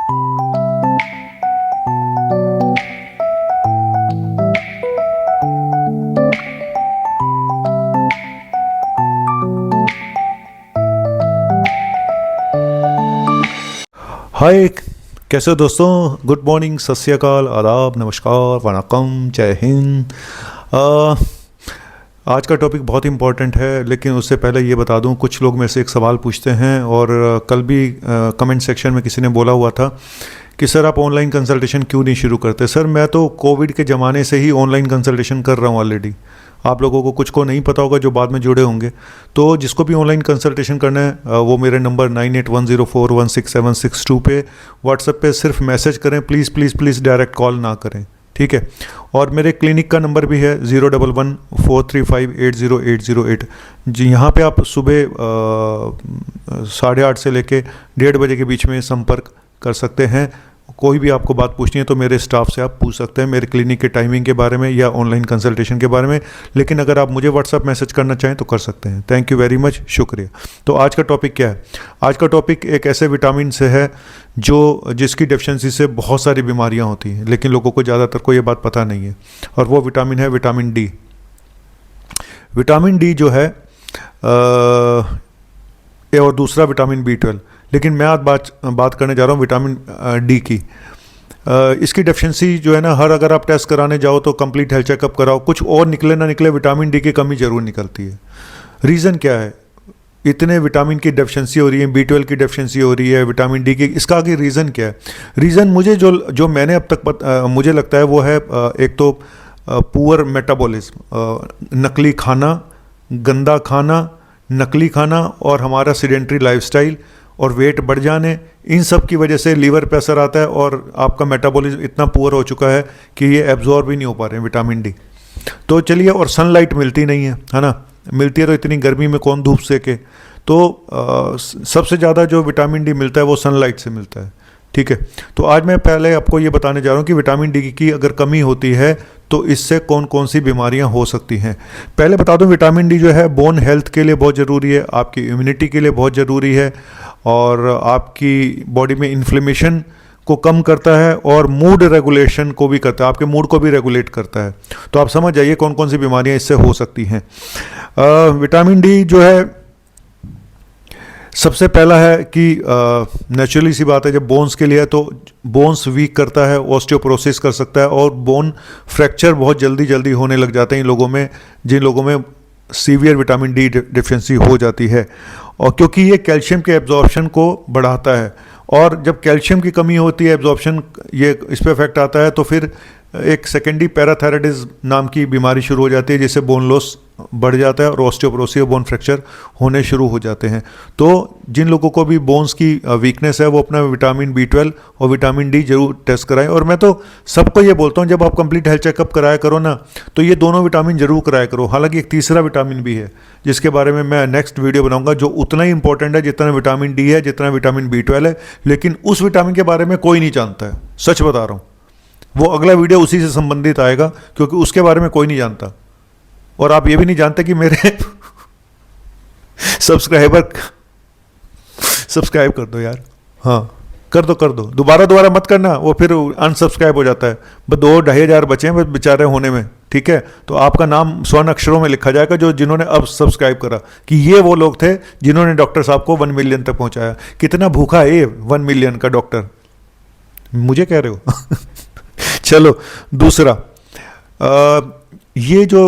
हाय, कैसे हो दोस्तों। गुड मॉर्निंग, सत श्री अकाल, आदाब, नमस्कार, वनकम, जय हिंद। आज का टॉपिक बहुत इंपॉर्टेंट है, लेकिन उससे पहले ये बता दूं, कुछ लोग मेरे से एक सवाल पूछते हैं और कल भी कमेंट सेक्शन में किसी ने बोला हुआ था कि सर आप ऑनलाइन कंसल्टेशन क्यों नहीं शुरू करते। सर मैं तो कोविड के ज़माने से ही ऑनलाइन कंसल्टेशन कर रहा हूँ ऑलरेडी। आप लोगों को कुछ को नहीं पता होगा जो बाद में जुड़े होंगे, तो जिसको भी ऑनलाइन कंसल्टेशन करना है वो मेरे नंबर 9810416762 पे व्हाट्सएप पे सिर्फ मैसेज करें। Please please please direct call ना करें, ठीक है। और मेरे क्लिनिक का नंबर भी है 01143580808 जी। यहाँ पे आप सुबह 8:30 से लेके 1:30 बजे के बीच में संपर्क कर सकते हैं। कोई भी आपको बात पूछनी है तो मेरे स्टाफ से आप पूछ सकते हैं मेरे क्लिनिक के टाइमिंग के बारे में या ऑनलाइन कंसल्टेशन के बारे में। लेकिन अगर आप मुझे व्हाट्सएप मैसेज करना चाहें तो कर सकते हैं। थैंक यू वेरी मच, शुक्रिया। तो आज का टॉपिक क्या है? आज का टॉपिक एक ऐसे विटामिन से है जिसकी डेफिशिएंसी से बहुत सारी बीमारियां होती हैं, लेकिन लोगों को ज़्यादातर को ये बात पता नहीं है। और वो विटामिन है विटामिन डी। विटामिन डी जो है और दूसरा विटामिन B12। लेकिन मैं आज बात करने जा रहा हूँ विटामिन डी की। इसकी डेफिशिएंसी जो है ना, अगर आप टेस्ट कराने जाओ तो कंप्लीट हेल्थ चेकअप कराओ, कुछ और निकले ना निकले, विटामिन डी की कमी जरूर निकलती है। रीज़न क्या है? इतने विटामिन की डेफिशिएंसी हो रही है, B12 की डेफिशिएंसी हो रही है, विटामिन डी की, इसका आगे रीज़न क्या है? रीज़न मुझे जो मैंने अब तक मुझे लगता है वो है एक तो पुअर मेटाबॉलिज्म, नकली खाना, गंदा खाना, नकली खाना और हमारा सीडेंट्री लाइफस्टाइल और वेट बढ़ जाने, इन सब की वजह से लीवर पे असर आता है और आपका मेटाबॉलिज्म इतना पुअर हो चुका है कि ये एब्जॉर्ब ही नहीं हो पा रहे हैं विटामिन डी। तो चलिए, और सनलाइट मिलती नहीं है ना, मिलती है तो इतनी गर्मी में कौन धूप सेके। तो सबसे ज़्यादा जो विटामिन डी मिलता है वो सनलाइट से मिलता है, ठीक है। तो आज मैं पहले आपको ये बताने जा रहा हूँ कि विटामिन डी की अगर कमी होती है तो इससे कौन कौन सी बीमारियां हो सकती हैं। पहले बता दूं, विटामिन डी जो है बोन हेल्थ के लिए बहुत ज़रूरी है, आपकी इम्यूनिटी के लिए बहुत ज़रूरी है और आपकी बॉडी में इन्फ्लेमेशन को कम करता है और मूड रेगुलेशन को भी करता है, आपके मूड को भी रेगुलेट करता है। तो आप समझ जाइए कौन कौन सी बीमारियां इससे हो सकती हैं। विटामिन डी जो है, सबसे पहला है कि नेचुरली सी बात है, जब बोन्स के लिए है तो बोन्स वीक करता है, ऑस्टियोपोरोसिस कर सकता है और बोन फ्रैक्चर बहुत जल्दी होने लग जाते हैं इन लोगों में जिन लोगों में सीवियर विटामिन डी डिफिशिएंसी हो जाती है। और क्योंकि ये कैल्शियम के एब्जॉर्प्शन को बढ़ाता है और जब कैल्शियम की कमी होती है, एब्जॉर्प्शन ये इस पर इफेक्ट आता है, तो फिर एक सेकेंडरी पैराथायराइडिज्म नाम की बीमारी शुरू हो जाती है, जिससे बोन लॉस बढ़ जाता है और ऑस्टियोपोरोसिस और बोन फ्रैक्चर होने शुरू हो जाते हैं। तो जिन लोगों को भी बोन्स की वीकनेस है वो अपना विटामिन B12 और विटामिन डी जरूर टेस्ट कराएं। और मैं तो सबको ये बोलता हूँ, जब आप कंप्लीट हेल्थ चेकअप कराया करो ना, तो ये दोनों विटामिन जरूर कराया करो। हालांकि एक तीसरा विटामिन भी है जिसके बारे में मैं नेक्स्ट वीडियो बनाऊंगा, जो उतना ही इंपॉर्टेंट है जितना विटामिन डी है, जितना विटामिन B12 है। लेकिन उस विटामिन के बारे में कोई नहीं जानता है, सच बता रहा हूँ। वो अगला वीडियो उसी से संबंधित आएगा क्योंकि उसके बारे में कोई नहीं जानता। और आप ये भी नहीं जानते कि मेरे सब्सक्राइब कर दो यार। हाँ, कर दो, दोबारा मत करना, वो फिर अनसब्सक्राइब हो जाता है। बस 2-2.5 हज़ार बचे हैं बस बेचारे होने में, ठीक है। तो आपका नाम स्वर्ण अक्षरों में लिखा जाएगा जिन्होंने अब सब्सक्राइब करा, कि ये वो लोग थे जिन्होंने डॉक्टर साहब को 1 मिलियन तक पहुंचाया। कितना भूखा है ये 1 मिलियन का डॉक्टर, मुझे कह रहे हो। चलो, दूसरा, ये जो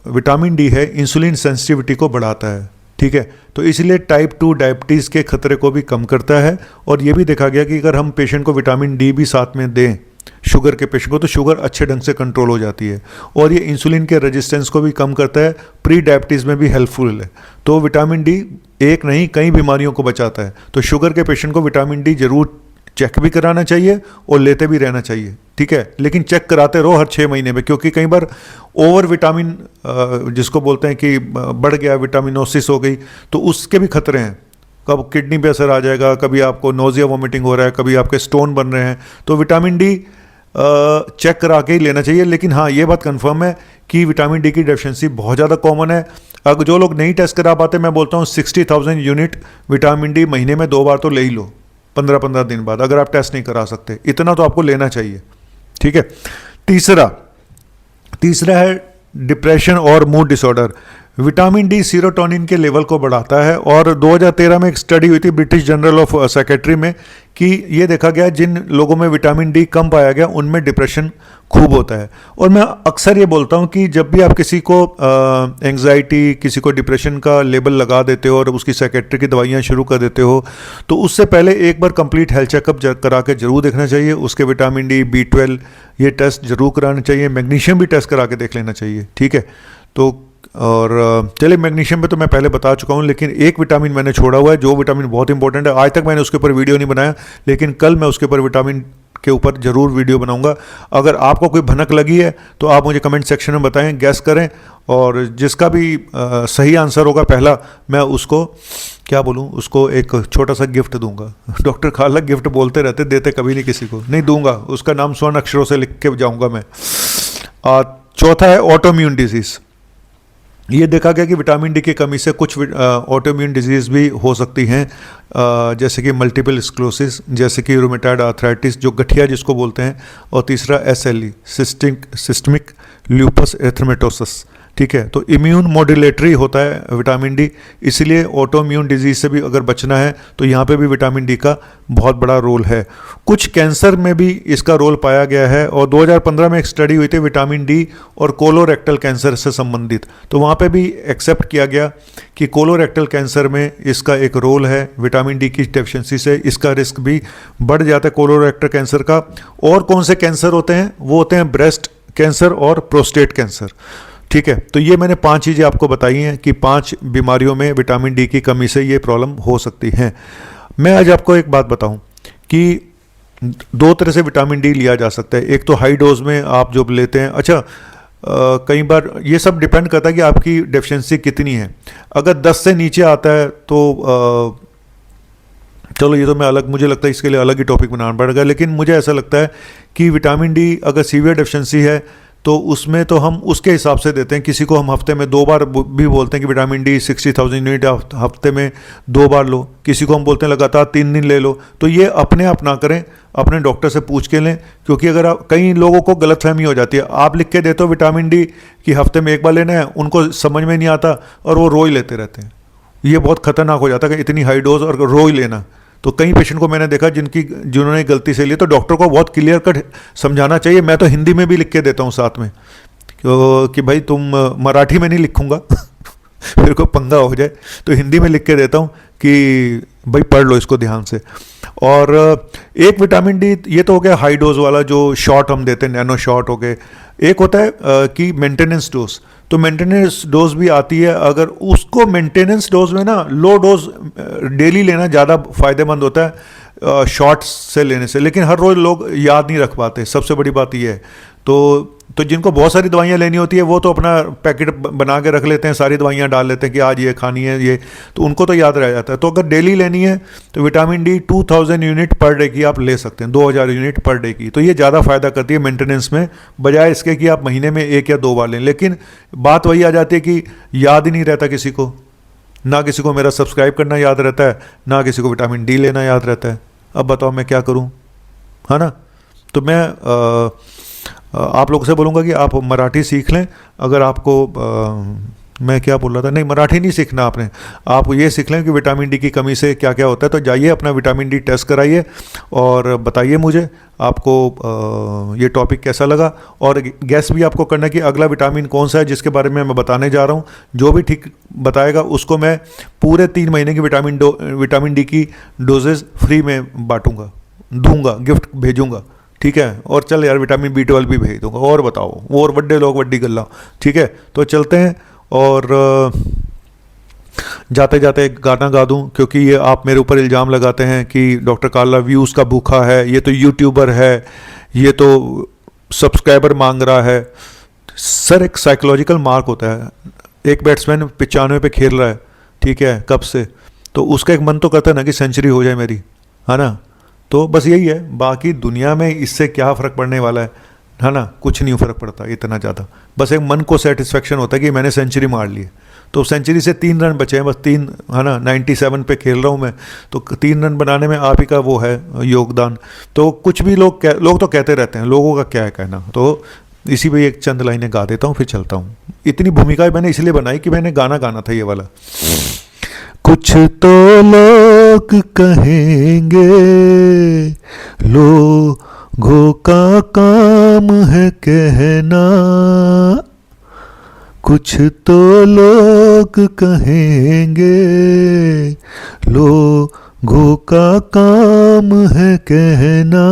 विटामिन डी है इंसुलिन सेंसिटिविटी को बढ़ाता है, ठीक है। तो इसलिए टाइप 2 डायबिटीज़ के खतरे को भी कम करता है। और ये भी देखा गया कि अगर हम पेशेंट को विटामिन डी भी साथ में दें, शुगर के पेशेंट को, तो शुगर अच्छे ढंग से कंट्रोल हो जाती है। और ये इंसुलिन के रेजिस्टेंस को भी कम करता है, प्री डायबिटीज़ में भी हेल्पफुल है। तो विटामिन डी एक नहीं कई बीमारियों को बचाता है। तो शुगर के पेशेंट को विटामिन डी जरूर चेक भी कराना चाहिए और लेते भी रहना चाहिए, ठीक है। लेकिन चेक कराते रहो हर 6 महीने में, क्योंकि कई बार ओवर विटामिन जिसको बोलते हैं कि बढ़ गया, विटामिनोसिस हो गई, तो उसके भी खतरे हैं। कब किडनी पे असर आ जाएगा, कभी आपको नोजिया वोमिटिंग हो रहा है, कभी आपके स्टोन बन रहे हैं। तो विटामिन डी चेक करा के ही लेना चाहिए। लेकिन हाँ, ये बात कंफर्म है कि विटामिन डी की डेफिशिएंसी बहुत ज़्यादा कॉमन है। अगर जो लोग नहीं टेस्ट करा पाते, मैं बोलता हूँ 60,000 यूनिट विटामिन डी महीने में 2 बार तो ले ही लो, 15-15 दिन बाद, अगर आप टेस्ट नहीं करा सकते। इतना तो आपको लेना चाहिए, ठीक है। तीसरा है डिप्रेशन और mood disorder. Vitamin D serotonin के लेवल को बढ़ाता है, और 2013 में एक स्टडी हुई थी ब्रिटिश जर्नल ऑफ साइकेट्री में कि ये देखा गया जिन लोगों में विटामिन डी कम पाया गया उनमें डिप्रेशन खूब होता है। और मैं अक्सर ये बोलता हूँ कि जब भी आप किसी को एंग्जाइटी, किसी को डिप्रेशन का लेबल लगा देते हो और उसकी साइकेट्री की दवाइयाँ शुरू कर देते हो, तो उससे पहले एक बार कंप्लीट हेल्थ चेकअप करा के जरूर देखना चाहिए। उसके विटामिन डी, B12 ये टेस्ट जरूर कराना चाहिए। मैग्नीशियम भी टेस्ट करा के देख लेना चाहिए, ठीक है। तो और चलिए, मैग्नीशियम पे तो मैं पहले बता चुका हूँ, लेकिन एक विटामिन मैंने छोड़ा हुआ है जो विटामिन बहुत इंपॉर्टेंट है। आज तक मैंने उसके ऊपर वीडियो नहीं बनाया, लेकिन कल मैं उसके ऊपर विटामिन के ऊपर ज़रूर वीडियो बनाऊंगा। अगर आपको कोई भनक लगी है तो आप मुझे कमेंट सेक्शन में बताएं, गैस करें, और जिसका भी सही आंसर होगा पहला, मैं उसको क्या बोलूँ, उसको एक छोटा सा गिफ्ट दूंगा। डॉक्टर खालक गिफ्ट बोलते रहते, देते कभी नहीं किसी को, नहीं दूंगा। उसका नाम स्वर्ण अक्षरों से लिख के जाऊँगा मैं। चौथा है ऑटोइम्यून डिजीज़। ये देखा गया कि विटामिन डी की कमी से कुछ ऑटोइम्यून डिजीज़ भी हो सकती हैं, जैसे कि मल्टीपल स्क्लेरोसिस, जैसे कि रूमेटॉइड आर्थराइटिस जो गठिया जिसको बोलते हैं, और तीसरा SLE सिस्टमिक ल्यूपस एरिथेमेटोसस, ठीक है। तो इम्यून मॉड्यूलेटरी होता है विटामिन डी, इसीलिए ऑटोइम्यून डिजीज़ से भी अगर बचना है तो यहाँ पे भी विटामिन डी का बहुत बड़ा रोल है। कुछ कैंसर में भी इसका रोल पाया गया है, और 2015 में एक स्टडी हुई थी विटामिन डी और कोलोरेक्टल कैंसर से संबंधित, तो वहाँ पे भी एक्सेप्ट किया गया कि कोलोरेक्टल कैंसर में इसका एक रोल है। विटामिन डी की डेफिशिएंसी से इसका रिस्क भी बढ़ जाता है कोलोरेक्टल कैंसर का। और कौन से कैंसर होते हैं? वो होते हैं ब्रेस्ट कैंसर और प्रोस्टेट कैंसर, ठीक है। तो ये मैंने 5 चीज़ें आपको बताई हैं कि 5 बीमारियों में विटामिन डी की कमी से ये प्रॉब्लम हो सकती है। मैं आज आपको एक बात बताऊं कि 2 तरह से विटामिन डी लिया जा सकता है। एक तो हाई डोज में आप जो लेते हैं, अच्छा कई बार ये सब डिपेंड करता है कि आपकी डेफिशिएंसी कितनी है। अगर 10 से नीचे आता है तो चलो ये तो मैं अलग, मुझे लगता है इसके लिए अलग ही टॉपिक बनाना पड़ेगा, लेकिन मुझे ऐसा लगता है कि विटामिन डी अगर सीवियर डेफिशिएंसी है तो उसमें तो हम उसके हिसाब से देते हैं। किसी को हम हफ्ते में 2 बार भी बोलते हैं कि विटामिन डी 60,000 यूनिट हफ्ते में 2 बार लो, किसी को हम बोलते हैं लगातार 3 दिन ले लो। तो ये अपने आप ना करें, अपने डॉक्टर से पूछ के लें, क्योंकि अगर आप, कई लोगों को गलतफहमी हो जाती है, आप लिख के देते हो विटामिन डी कि हफ्ते में 1 बार लेना है, उनको समझ में नहीं आता और वो रो ही लेते रहते हैं। ये बहुत खतरनाक हो जाता है कि इतनी हाई डोज और रो ही लेना। तो कई पेशेंट को मैंने देखा जिन्होंने गलती से लिया, तो डॉक्टर को बहुत क्लियर कट समझाना चाहिए। मैं तो हिंदी में भी लिख के देता हूँ साथ में कि भाई तुम, मराठी में नहीं लिखूंगा मेरे को पंगा हो जाए, तो हिंदी में लिख के देता हूँ कि भाई पढ़ लो इसको ध्यान से। और एक विटामिन डी, ये तो हो गया हाई डोज वाला जो शॉट हम देते हैं, नैनो शॉट हो गए। एक होता है कि मेंटेनेंस डोज। तो मेंटेनेंस डोज भी आती है, अगर उसको मेंटेनेंस डोज में ना लो डोज डेली लेना ज़्यादा फायदेमंद होता है शॉट्स से लेने से, लेकिन हर रोज़ लोग याद नहीं रख पाते, सबसे बड़ी बात यह है। तो जिनको बहुत सारी दवाइयाँ लेनी होती है वो तो अपना पैकेट बना के रख लेते हैं, सारी दवाइयाँ डाल लेते हैं कि आज ये खानी है ये, तो उनको तो याद रह जाता है। तो अगर डेली लेनी है तो vitamin D 2000 unit per day की आप ले सकते हैं, 2000 यूनिट पर डे की। तो ये ज़्यादा फायदा करती है मेंटेनेंस में, बजाय इसके कि आप महीने में 1 या 2 बार लें। लेकिन बात वही आ जाती है कि याद ही नहीं रहता किसी को, ना किसी को मेरा सब्सक्राइब करना याद रहता है, ना किसी को विटामिन डी लेना याद रहता है। अब बताओ मैं क्या करूँ, है ना। तो मैं आप लोगों से बोलूँगा कि आप मराठी सीख लें। अगर आपको मैं क्या बोल रहा था, नहीं मराठी नहीं सीखना आपने, आप ये सीख लें कि विटामिन डी की कमी से क्या क्या होता है। तो जाइए अपना विटामिन डी टेस्ट कराइए और बताइए मुझे आपको ये टॉपिक कैसा लगा, और गैस भी आपको करना कि अगला विटामिन कौन सा है जिसके बारे में मैं बताने जा रहा हूँ। जो भी ठीक बताएगा उसको मैं पूरे 3 महीने की विटामिन डी की डोजेज फ्री में बांटूंगा, दूंगा, गिफ्ट भेजूंगा, ठीक है। और चल यार विटामिन B12 भी भेज दूंगा। और बताओ, और बड्डे लोग वड्डी गल्ला, ठीक है। तो चलते हैं, और जाते जाते एक गाना गा दूं, क्योंकि ये आप मेरे ऊपर इल्ज़ाम लगाते हैं कि डॉक्टर काला व्यूज़ का भूखा है, ये तो यूट्यूबर है, ये तो सब्सक्राइबर मांग रहा है। सर एक साइकोलॉजिकल मार्क होता है, एक बैट्समैन 95 पे खेल रहा है, ठीक है, कब से, तो उसका एक मन तो करता है ना कि सेंचुरी हो जाए मेरी, है ना। तो बस यही है, बाकी दुनिया में इससे क्या फ़र्क पड़ने वाला है ना, कुछ नहीं फ़र्क पड़ता इतना ज़्यादा। बस एक मन को सेटिस्फेक्शन होता है कि मैंने सेंचुरी मार ली है। तो सेंचुरी से 3 रन बचे हैं बस, 3 है ना, 97 पे खेल रहा हूँ मैं, तो 3 रन बनाने में आप ही का वो है योगदान। तो कुछ भी लोग तो कहते रहते हैं, लोगों का क्या है कहना। तो इसी पे एक चंद लाइनें गा देता हूँ फिर चलता हूँ। इतनी भूमिकाएं मैंने इसलिए बनाई कि मैंने गाना गाना था ये वाला। कुछ तो लोग कहेंगे, लोगों का काम है कहना, कुछ तो लोग कहेंगे, लोगों का काम है कहना,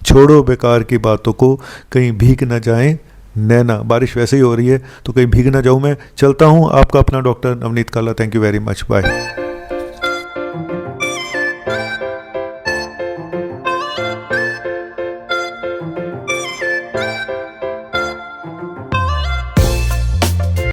छोड़ो बेकार की बातों को, कहीं भीग न जाएं नैना। बारिश वैसे ही हो रही है तो कहीं भीग ना जाऊं मैं। चलता हूं, आपका अपना doctor Navneet Kala. Thank you very much, bye.